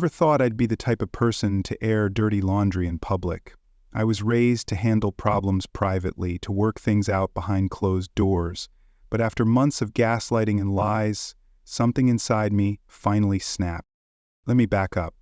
Never thought I'd be the type of person to air dirty laundry in public. I was raised to handle problems privately, to work things out behind closed doors. But after months of gaslighting and lies, something inside me finally snapped. Let me back up.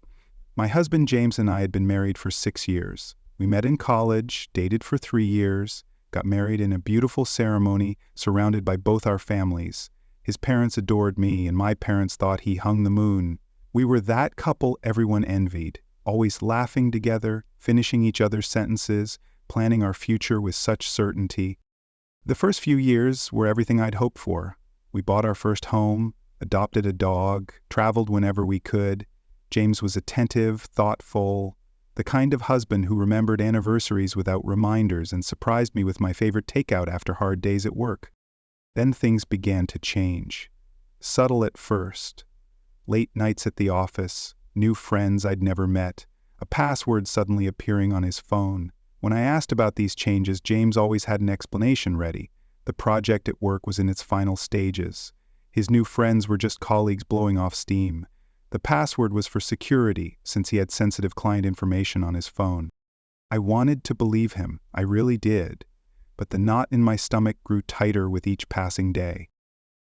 My husband James and I had been married for 6 years. We met in college, dated for 3 years, got married in a beautiful ceremony surrounded by both our families. His parents adored me, and my parents thought he hung the moon. We were that couple everyone envied, always laughing together, finishing each other's sentences, planning our future with such certainty. The first few years were everything I'd hoped for. We bought our first home, adopted a dog, traveled whenever we could. James was attentive, thoughtful, the kind of husband who remembered anniversaries without reminders and surprised me with my favorite takeout after hard days at work. Then things began to change. Subtle at first. Late nights at the office, new friends I'd never met, a password suddenly appearing on his phone. When I asked about these changes, James always had an explanation ready. The project at work was in its final stages. His new friends were just colleagues blowing off steam. The password was for security, since he had sensitive client information on his phone. I wanted to believe him, I really did, but the knot in my stomach grew tighter with each passing day.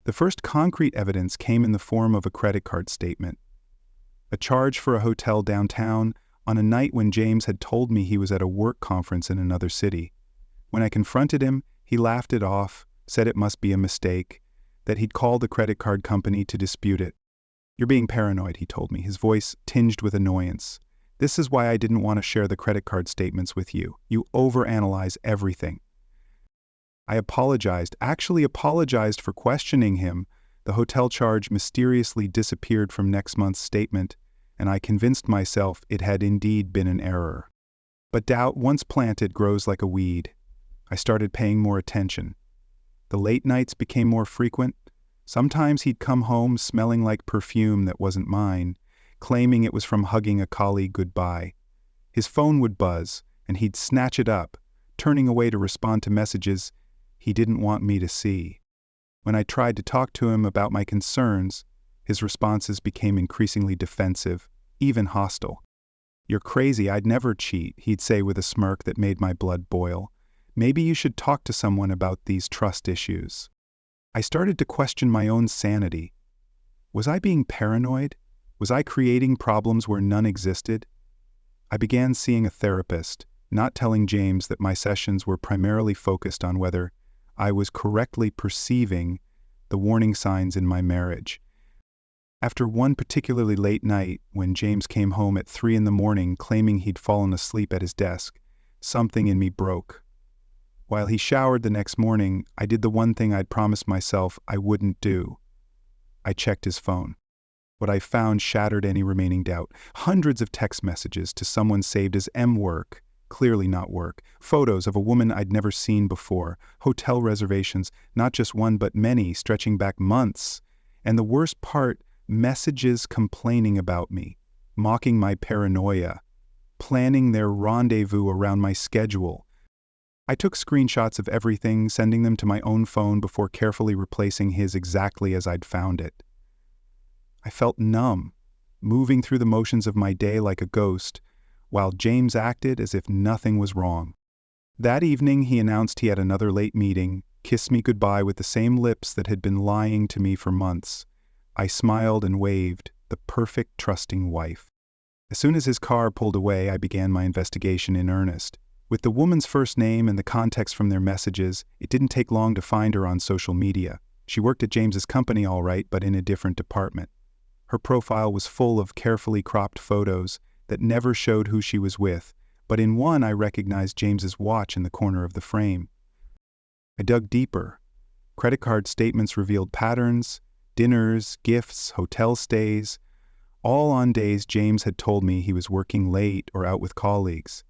The first concrete evidence came in the form of a credit card statement. A charge for a hotel downtown on a night when James had told me he was at a work conference in another city. When I confronted him, he laughed it off, said it must be a mistake, that he'd call the credit card company to dispute it. "You're being paranoid," he told me, his voice tinged with annoyance. "This is why I didn't want to share the credit card statements with you. You overanalyze everything." I actually apologized for questioning him. The hotel charge mysteriously disappeared from next month's statement, and I convinced myself it had indeed been an error. But doubt, once planted, grows like a weed. I started paying more attention. The late nights became more frequent. Sometimes he'd come home smelling like perfume that wasn't mine, claiming it was from hugging a colleague goodbye. His phone would buzz, and he'd snatch it up, turning away to respond to messages he didn't want me to see. When I tried to talk to him about my concerns, his responses became increasingly defensive, even hostile. "You're crazy, I'd never cheat," he'd say with a smirk that made my blood boil. "Maybe you should talk to someone about these trust issues." I started to question my own sanity. Was I being paranoid? Was I creating problems where none existed? I began seeing a therapist, not telling James that my sessions were primarily focused on whether I was correctly perceiving the warning signs in my marriage. After one particularly late night, when James came home at 3 a.m. claiming he'd fallen asleep at his desk, something in me broke. While he showered the next morning, I did the one thing I'd promised myself I wouldn't do. I checked his phone. What I found shattered any remaining doubt. Hundreds of text messages to someone saved as M-work, clearly not work. Photos of a woman I'd never seen before. Hotel reservations, not just one but many, stretching back months. And the worst part, messages complaining about me, mocking my paranoia, planning their rendezvous around my schedule. I took screenshots of everything, sending them to my own phone before carefully replacing his exactly as I'd found it. I felt numb, moving through the motions of my day like a ghost, while James acted as if nothing was wrong. That evening he announced he had another late meeting, kissed me goodbye with the same lips that had been lying to me for months. I smiled and waved, the perfect trusting wife. As soon as his car pulled away, I began my investigation in earnest. With the woman's first name and the context from their messages, it didn't take long to find her on social media. She worked at James's company all right, but in a different department. Her profile was full of carefully cropped photos that never showed who she was with, but in one I recognized James's watch in the corner of the frame. I dug deeper. Credit card statements revealed patterns, dinners, gifts, hotel stays, all on days James had told me he was working late or out with colleagues.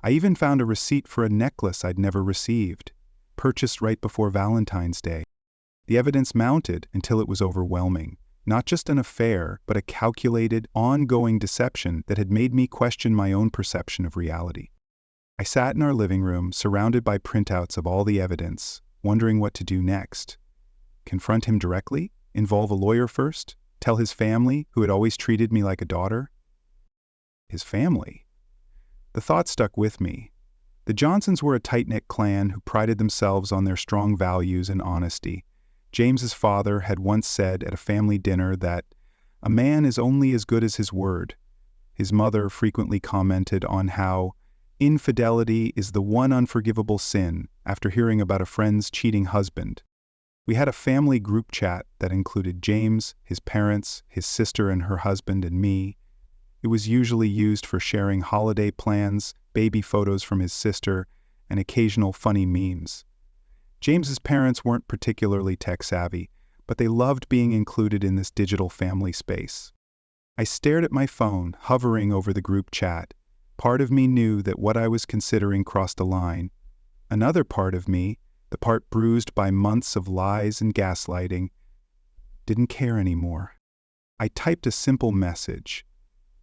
I even found a receipt for a necklace I'd never received, purchased right before Valentine's Day. The evidence mounted until it was overwhelming. Not just an affair, but a calculated, ongoing deception that had made me question my own perception of reality. I sat in our living room, surrounded by printouts of all the evidence, wondering what to do next. Confront him directly? Involve a lawyer first? Tell his family, who had always treated me like a daughter? His family? The thought stuck with me. The Johnsons were a tight-knit clan who prided themselves on their strong values and honesty. James's father had once said at a family dinner that a man is only as good as his word. His mother frequently commented on how infidelity is the one unforgivable sin after hearing about a friend's cheating husband. We had a family group chat that included James, his parents, his sister and her husband, and me. It was usually used for sharing holiday plans, baby photos from his sister, and occasional funny memes. James's parents weren't particularly tech-savvy, but they loved being included in this digital family space. I stared at my phone, hovering over the group chat. Part of me knew that what I was considering crossed a line. Another part of me, the part bruised by months of lies and gaslighting, didn't care anymore. I typed a simple message.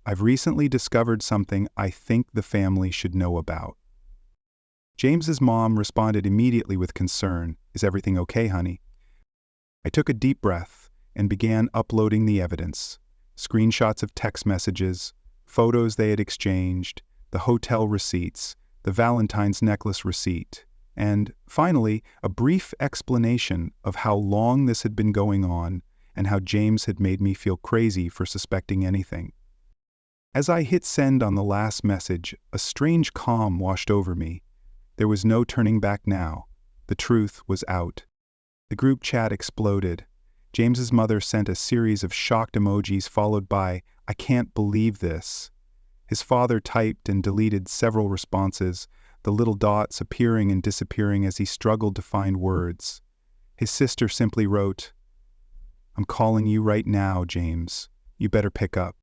I've recently discovered something I think the family should know about. James's mom responded immediately with concern. Is everything okay, honey? I took a deep breath and began uploading the evidence. Screenshots of text messages, photos they had exchanged, the hotel receipts, the Valentine's necklace receipt, and, finally, a brief explanation of how long this had been going on and how James had made me feel crazy for suspecting anything. As I hit send on the last message, a strange calm washed over me. There was no turning back now. The truth was out. The group chat exploded. James's mother sent a series of shocked emojis followed by, "I can't believe this." His father typed and deleted several responses, the little dots appearing and disappearing as he struggled to find words. His sister simply wrote, "I'm calling you right now, James. You better pick up."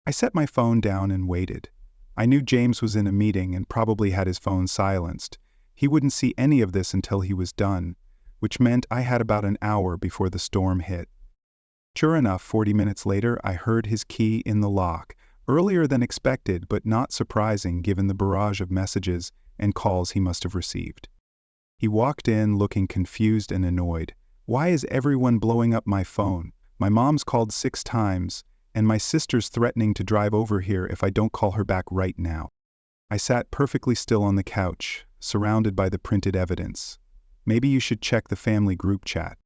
I set my phone down and waited. I knew James was in a meeting and probably had his phone silenced. He wouldn't see any of this until he was done, which meant I had about an hour before the storm hit. Sure enough, 40 minutes later, I heard his key in the lock, earlier than expected but not surprising given the barrage of messages and calls he must have received. He walked in looking confused and annoyed. Why is everyone blowing up my phone? My mom's called 6 times, and my sister's threatening to drive over here if I don't call her back right now. I sat perfectly still on the couch, surrounded by the printed evidence. Maybe you should check the family group chat.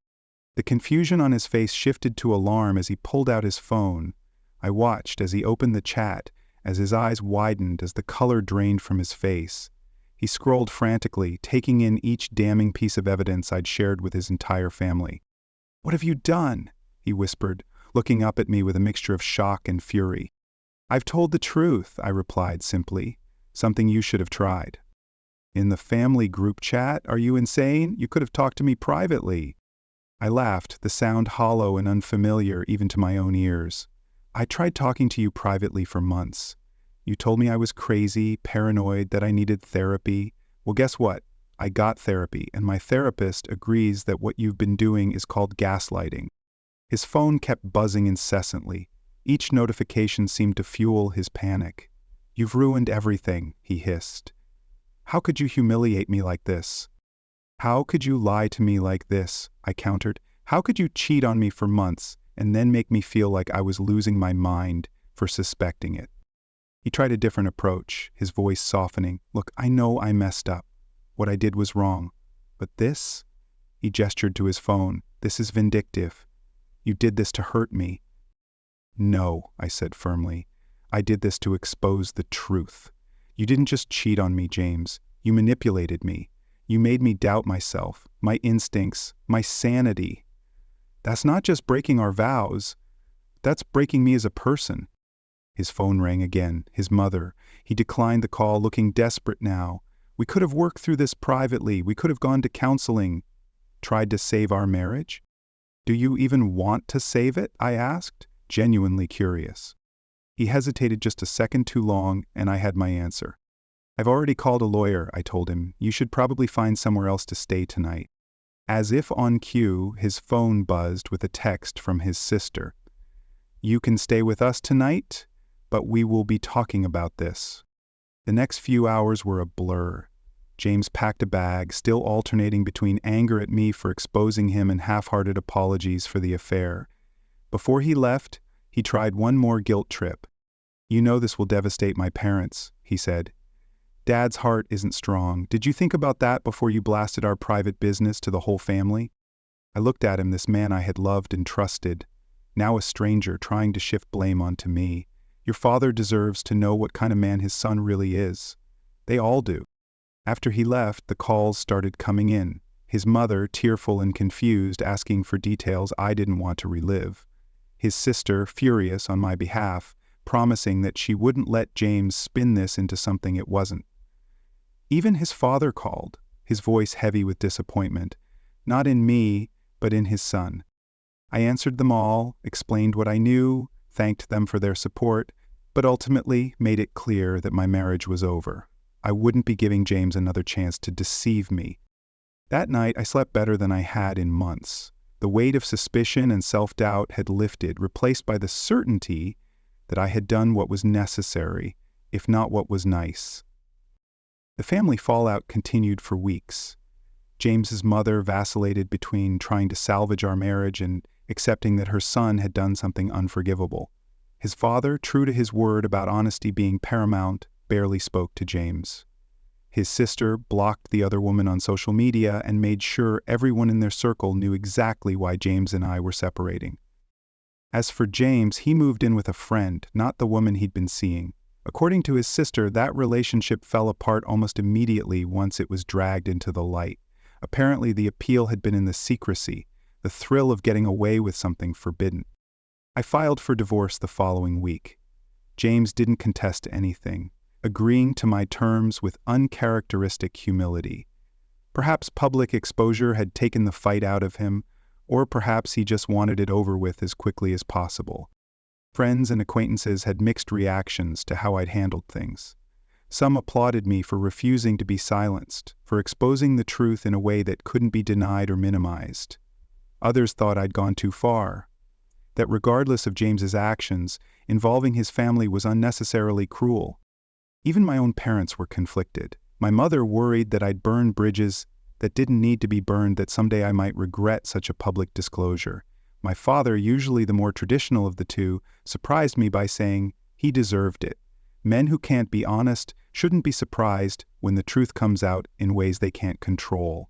The confusion on his face shifted to alarm as he pulled out his phone. I watched as he opened the chat, as his eyes widened as the color drained from his face. He scrolled frantically, taking in each damning piece of evidence I'd shared with his entire family. "What have you done?" he whispered, looking up at me with a mixture of shock and fury. "I've told the truth," I replied simply. "Something you should have tried." "In the family group chat? Are you insane? You could have talked to me privately." I laughed, the sound hollow and unfamiliar even to my own ears. "I tried talking to you privately for months. You told me I was crazy, paranoid, that I needed therapy. Well, guess what? I got therapy, and my therapist agrees that what you've been doing is called gaslighting." His phone kept buzzing incessantly. Each notification seemed to fuel his panic. "You've ruined everything," he hissed. "How could you humiliate me like this?" "How could you lie to me like this?" I countered. "How could you cheat on me for months and then make me feel like I was losing my mind for suspecting it?" He tried a different approach, his voice softening. "Look, I know I messed up. What I did was wrong. But this?" He gestured to his phone. "This is vindictive. You did this to hurt me." "No," I said firmly. "I did this to expose the truth. You didn't just cheat on me, James. You manipulated me. You made me doubt myself, my instincts, my sanity. That's not just breaking our vows. That's breaking me as a person." His phone rang again, his mother. He declined the call, looking desperate now. "We could have worked through this privately. We could have gone to counseling. Tried to save our marriage?" "Do you even want to save it?" I asked, genuinely curious. He hesitated just a second too long, and I had my answer. "I've already called a lawyer," I told him. "You should probably find somewhere else to stay tonight." As if on cue, his phone buzzed with a text from his sister. "You can stay with us tonight, but we will be talking about this." The next few hours were a blur. James packed a bag, still alternating between anger at me for exposing him and half-hearted apologies for the affair. Before he left, he tried one more guilt trip. "You know this will devastate my parents," he said. "Dad's heart isn't strong. Did you think about that before you blasted our private business to the whole family?" I looked at him, this man I had loved and trusted, now a stranger trying to shift blame onto me. "Your father deserves to know what kind of man his son really is." They all do. After he left, the calls started coming in. His mother, tearful and confused, asking for details I didn't want to relive. His sister, furious on my behalf, promising that she wouldn't let James spin this into something it wasn't. Even his father called, his voice heavy with disappointment, not in me, but in his son. I answered them all, explained what I knew, thanked them for their support, but ultimately made it clear that my marriage was over. I wouldn't be giving James another chance to deceive me. That night, I slept better than I had in months. The weight of suspicion and self-doubt had lifted, replaced by the certainty that I had done what was necessary, if not what was nice. The family fallout continued for weeks. James's mother vacillated between trying to salvage our marriage and accepting that her son had done something unforgivable. His father, true to his word about honesty being paramount, barely spoke to James. His sister blocked the other woman on social media and made sure everyone in their circle knew exactly why James and I were separating. As for James, he moved in with a friend, not the woman he'd been seeing. According to his sister, that relationship fell apart almost immediately once it was dragged into the light. Apparently, the appeal had been in the secrecy, the thrill of getting away with something forbidden. I filed for divorce the following week. James didn't contest anything, agreeing to my terms with uncharacteristic humility. Perhaps public exposure had taken the fight out of him, or perhaps he just wanted it over with as quickly as possible. Friends and acquaintances had mixed reactions to how I'd handled things. Some applauded me for refusing to be silenced, for exposing the truth in a way that couldn't be denied or minimized. Others thought I'd gone too far, that regardless of James's actions, involving his family was unnecessarily cruel. Even my own parents were conflicted. My mother worried that I'd burn bridges that didn't need to be burned, that someday I might regret such a public disclosure. My father, usually the more traditional of the two, surprised me by saying he deserved it. Men who can't be honest shouldn't be surprised when the truth comes out in ways they can't control.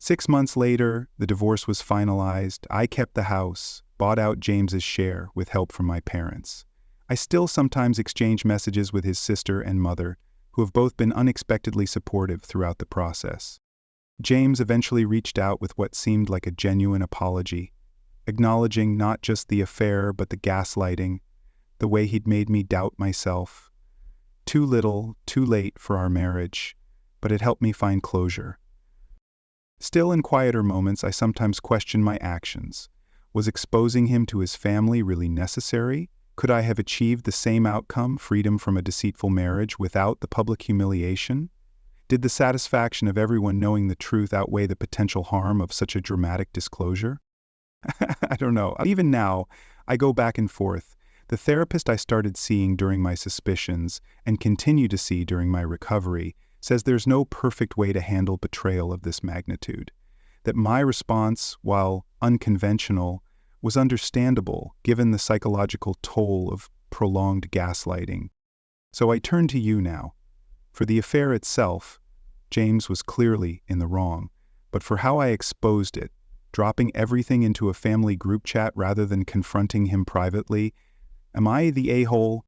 6 months later, the divorce was finalized. I kept the house, bought out James's share with help from my parents. I still sometimes exchange messages with his sister and mother, who have both been unexpectedly supportive throughout the process. James eventually reached out with what seemed like a genuine apology, acknowledging not just the affair but the gaslighting, the way he'd made me doubt myself. Too little, too late for our marriage, but it helped me find closure. Still, in quieter moments, I sometimes question my actions. Was exposing him to his family really necessary? Could I have achieved the same outcome, freedom from a deceitful marriage, without the public humiliation? Did the satisfaction of everyone knowing the truth outweigh the potential harm of such a dramatic disclosure? I don't know. Even now, I go back and forth. The therapist I started seeing during my suspicions, and continue to see during my recovery, says there's no perfect way to handle betrayal of this magnitude. That my response, while unconventional, was understandable given the psychological toll of prolonged gaslighting. So I turn to you now. For the affair itself, James was clearly in the wrong, but for how I exposed it, dropping everything into a family group chat rather than confronting him privately, am I the a-hole